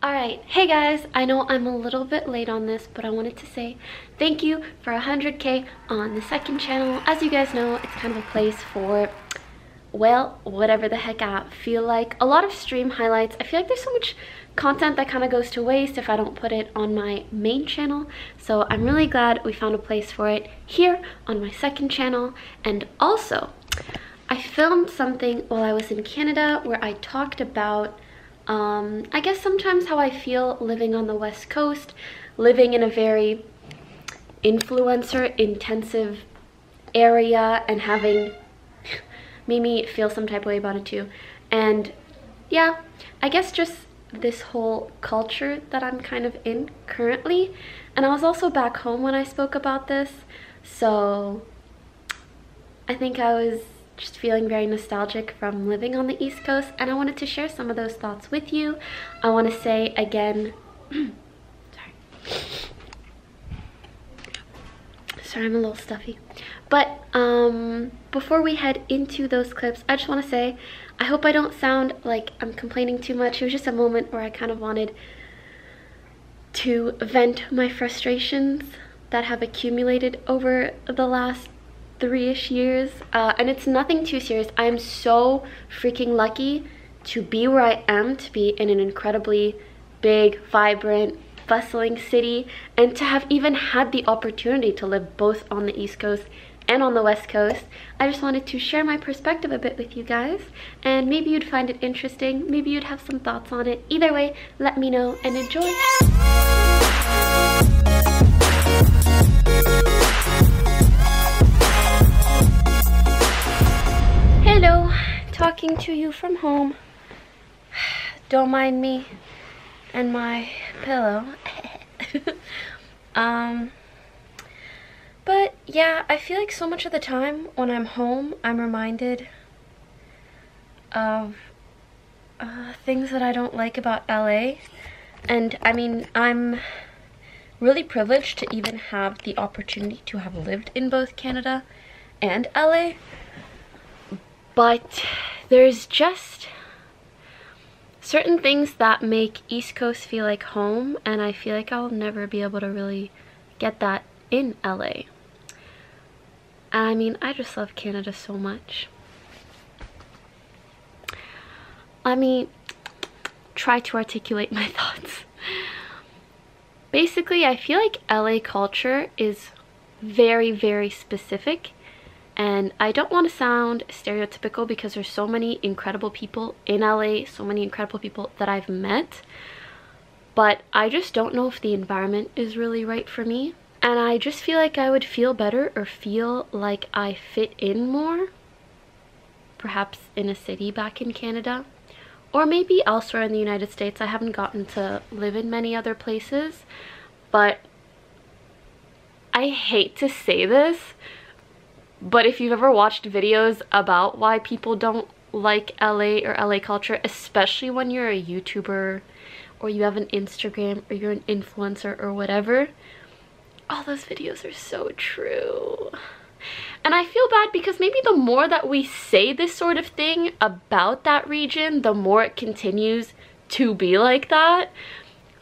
Alright, hey guys, I know I'm a little bit late on this, but I wanted to say thank you for 100k on the second channel. As you guys know, it's kind of a place for, well, whatever the heck I feel like. A lot of stream highlights. I feel like there's so much content that kind of goes to waste if I don't put it on my main channel. So I'm really glad we found a place for it here on my second channel. And also, I filmed something while I was in Canada where I talked about I guess sometimes how I feel living on the West Coast, living in a very influencer intensive area and having made me feel some type of way about it too. And yeah, I guess just this whole culture that I'm kind of in currently. And I was also back home when I spoke about this, so I think I was just feeling very nostalgic from living on the East Coast, and I wanted to share some of those thoughts with you. I want to say again, sorry, I'm a little stuffy. But before we head into those clips, I just want to say, I hope I don't sound like I'm complaining too much. It was just a moment where I kind of wanted to vent my frustrations that have accumulated over the last 3-ish years, and it's nothing too serious. I am so freaking lucky to be where I am, to be in an incredibly big, vibrant, bustling city, and to have even had the opportunity to live both on the East Coast and on the West Coast. I just wanted to share my perspective a bit with you guys, and maybe you'd find it interesting, maybe you'd have some thoughts on it. Either way, let me know and enjoy. Hello, talking to you from home. Don't mind me and my pillow. But yeah, I feel like so much of the time when I'm home, I'm reminded of things that I don't like about LA. And I mean, I'm really privileged to even have the opportunity to have lived in both Canada and LA. But there's just certain things that make East Coast feel like home, and I feel like I'll never be able to really get that in LA. I mean, I just love Canada so much. Let me try to articulate my thoughts. Basically, I feel like LA culture is very, very specific. And I don't want to sound stereotypical because there's so many incredible people in LA, so many incredible people that I've met. But I just don't know if the environment is really right for me. And I just feel like I would feel better or feel like I fit in more, perhaps in a city back in Canada. Or maybe elsewhere in the United States. I haven't gotten to live in many other places. But I hate to say this, but if you've ever watched videos about why people don't like LA or LA culture, especially when you're a YouTuber or you have an Instagram or you're an influencer or whatever, all those videos are so true. And I feel bad because maybe the more that we say this sort of thing about that region, the more it continues to be like that.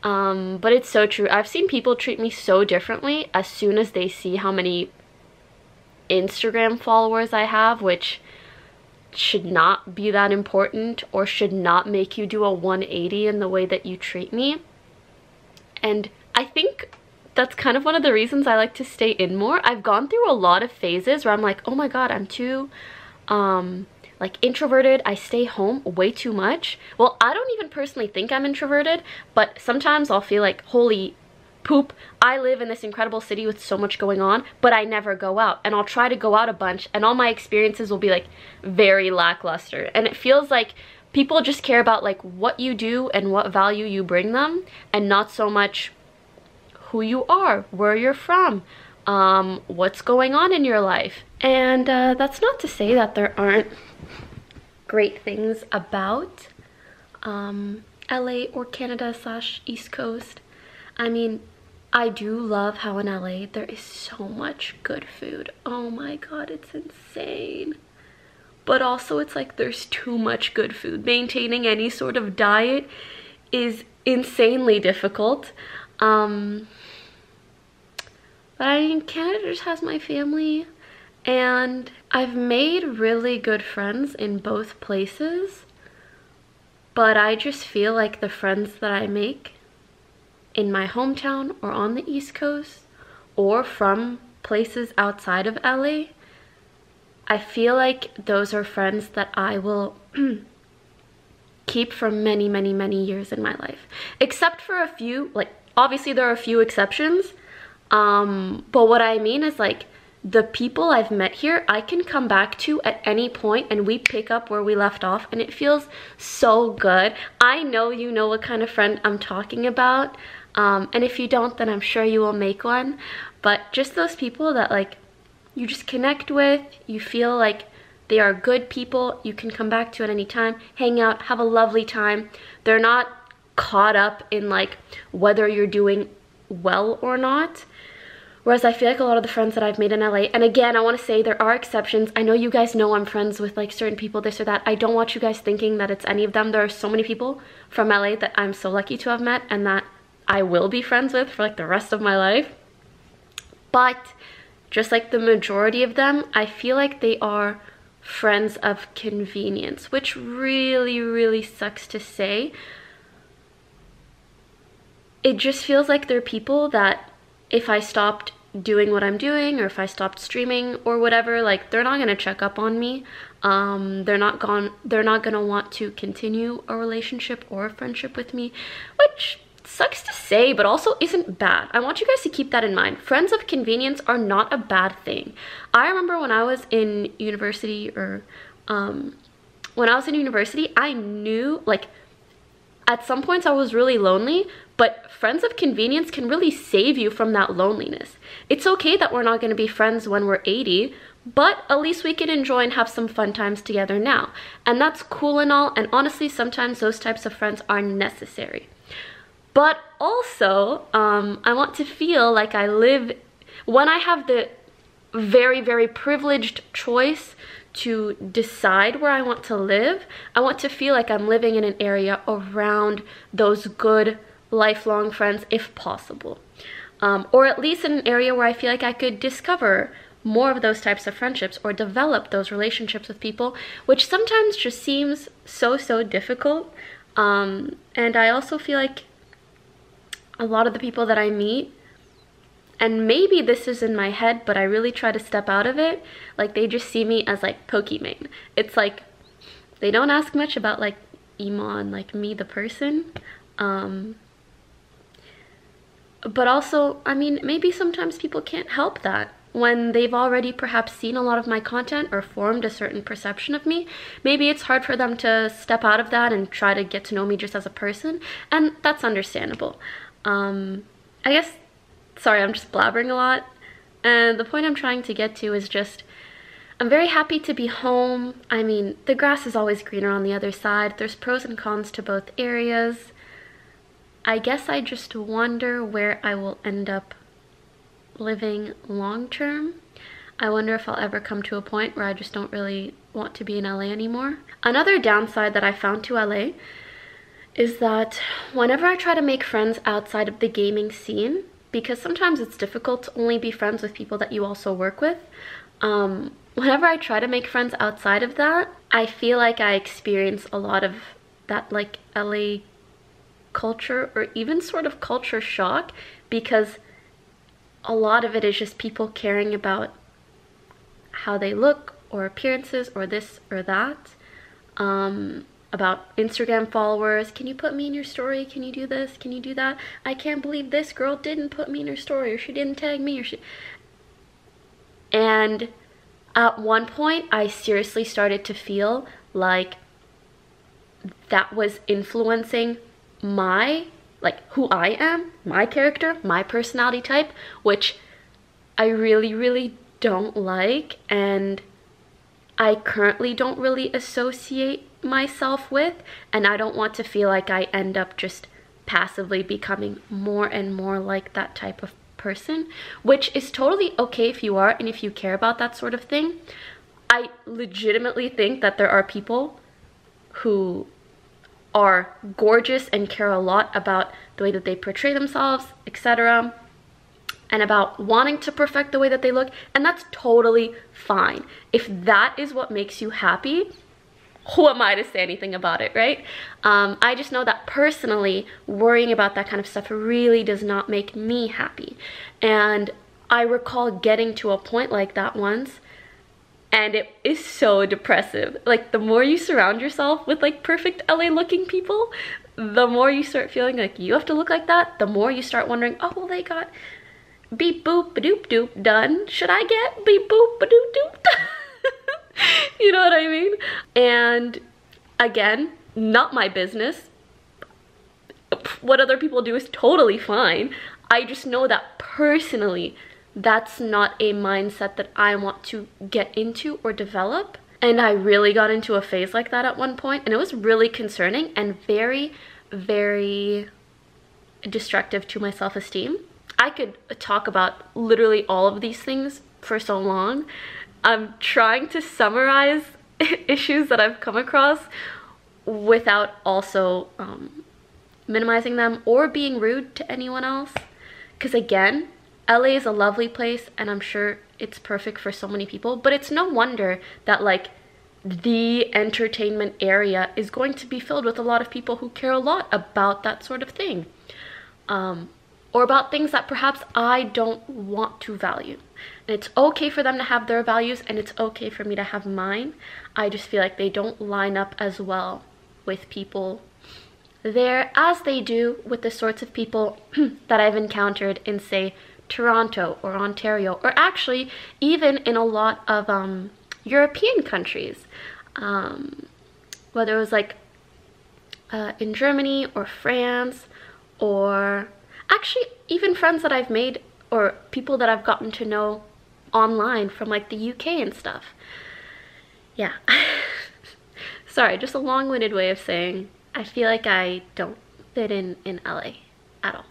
But it's so true. I've seen people treat me so differently as soon as they see how many Instagram followers I have, which should not be that important or should not make you do a 180 in the way that you treat me. And I think that's kind of one of the reasons I like to stay in more. I've gone through a lot of phases where I'm like, oh my god, I'm too like introverted. I stay home way too much. Well, I don't even personally think I'm introverted, but sometimes I'll feel like, holy poop, I live in this incredible city with so much going on, but I never go out. And I'll try to go out a bunch and all my experiences will be like very lackluster. And it feels like people just care about like what you do and what value you bring them, and not so much who you are, where you're from, what's going on in your life. And that's not to say that there aren't great things about LA or Canada / East Coast. I mean, I do love how in LA there is so much good food. Oh my god, it's insane. But also it's like there's too much good food. Maintaining any sort of diet is insanely difficult. But I mean, Canada just has my family, and I've made really good friends in both places, but I just feel like the friends that I make in my hometown or on the East Coast or from places outside of LA, I feel like those are friends that I will keep for many, many, many years in my life. Except for a few, like, obviously there are a few exceptions, but what I mean is, like, the people I've met here, I can come back to at any point and we pick up where we left off, and it feels so good. I know you know what kind of friend I'm talking about, and if you don't, then I'm sure you will make one. But just those people that, like, you just connect with, you feel like they are good people, you can come back to at any time, hang out, have a lovely time. They're not caught up in, like, whether you're doing well or not. Whereas I feel like a lot of the friends that I've made in LA, and again, I want to say there are exceptions. I know you guys know I'm friends with, like, certain people, this or that. I don't want you guys thinking that it's any of them. There are so many people from LA that I'm so lucky to have met and that I will be friends with for, like, the rest of my life. But just like the majority of them, I feel like they are friends of convenience, which really, really sucks to say. It just feels like they're people that if I stopped doing what I'm doing, or if I stopped streaming or whatever, like, they're not gonna check up on me. They're not gonna want to continue a relationship or a friendship with me, which sucks to say, but also isn't bad. I want you guys to keep that in mind. Friends of convenience are not a bad thing. I remember when I was in university, or I knew, like, at some points I was really lonely, but friends of convenience can really save you from that loneliness. It's okay that we're not going to be friends when we're 80, but at least we can enjoy and have some fun times together now. And that's cool and all, and honestly, sometimes those types of friends are necessary. But also, I want to feel like I live, when I have the very, very privileged choice to decide where I want to live, I want to feel like I'm living in an area around those good lifelong friends if possible. Or at least in an area where I feel like I could discover more of those types of friendships or develop those relationships with people, which sometimes just seems so difficult. And I also feel like a lot of the people that I meet, and maybe this is in my head, but I really try to step out of it, like, they just see me as, like, Pokimane. It's like, they don't ask much about, like, Imane, like, me, the person. But also, I mean, maybe sometimes people can't help that. When they've already perhaps seen a lot of my content or formed a certain perception of me, maybe it's hard for them to step out of that and try to get to know me just as a person, and that's understandable. I guess, sorry, I'm just blabbering a lot, and the point I'm trying to get to is just, I'm very happy to be home. I mean, the grass is always greener on the other side. There's pros and cons to both areas. I guess I just wonder where I will end up living long term. I wonder if I'll ever come to a point where I just don't really want to be in LA anymore. Another downside that I found to LA is that whenever I try to make friends outside of the gaming scene, because sometimes it's difficult to only be friends with people that you also work with, whenever I try to make friends outside of that, I feel like I experience a lot of that, like, LA culture, or even sort of culture shock, because a lot of it is just people caring about how they look or appearances or this or that, about Instagram followers. Can you put me in your story? Can you do this? Can you do that? I can't believe this girl didn't put me in her story, or she didn't tag me, or she... And at one point, I seriously started to feel like that was influencing my, like, who I am, my character, my personality type, which I really don't like, and I currently don't really associate myself with, and I don't want to feel like I end up just passively becoming more and more like that type of person, which is totally okay if you are and if you care about that sort of thing. I legitimately think that there are people who are gorgeous and care a lot about the way that they portray themselves, etc., and about wanting to perfect the way that they look, and that's totally fine. If that is what makes you happy, who am I to say anything about it, right? I just know that personally, worrying about that kind of stuff really does not make me happy. And I recall getting to a point like that once, and it is so depressive. Like, the more you surround yourself with like perfect LA looking people, the more you start feeling like you have to look like that, the more you start wondering, oh, well, they got beep boop ba doop doop done. Should I get beep boop ba doop doop? You know what I mean? And again, not my business. What other people do is totally fine. I just know that personally, that's not a mindset that I want to get into or develop. And I really got into a phase like that at one point, and it was really concerning and very, very destructive to my self-esteem. I could talk about literally all of these things for so long. I'm trying to summarize issues that I've come across without also minimizing them or being rude to anyone else. Because again, LA is a lovely place, and I'm sure it's perfect for so many people, but it's no wonder that like the entertainment area is going to be filled with a lot of people who care a lot about that sort of thing, or about things that perhaps I don't want to value. And it's okay for them to have their values, and it's okay for me to have mine. I just feel like they don't line up as well with people there as they do with the sorts of people that I've encountered in, say, Toronto or Ontario, or actually even in a lot of European countries, whether it was like in Germany or France, or actually even friends that I've made or people that I've gotten to know online from like the UK and stuff. Yeah. Sorry, just a long-winded way of saying I feel like I don't fit in LA at all.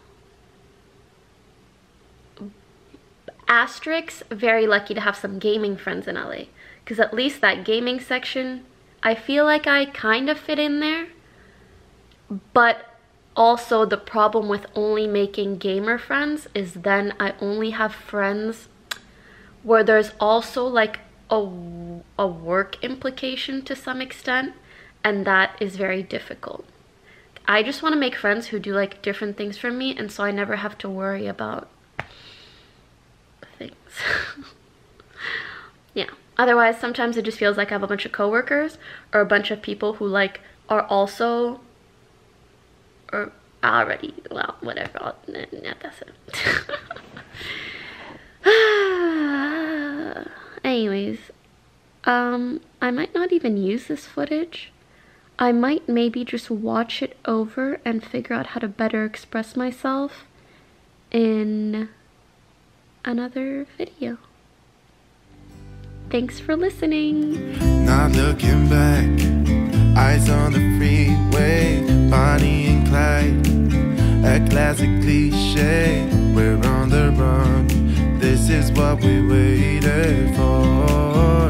Asterisk, very lucky to have some gaming friends in LA, because at least that gaming section, I feel like I kind of fit in there. But also the problem with only making gamer friends is then I only have friends where there's also like a work implication to some extent, and that is very difficult. I just want to make friends who do like different things from me, and so I never have to worry about things. Yeah, otherwise sometimes it just feels like I have a bunch of coworkers or a bunch of people who like are also or already, well, whatever, yeah, that's it. Anyways, I might not even use this footage. I might maybe just watch it over and figure out how to better express myself in another video. Thanks for listening. Not looking back, eyes on the freeway, Bonnie and Clyde, a classic cliche. We're on the run, this is what we waited for.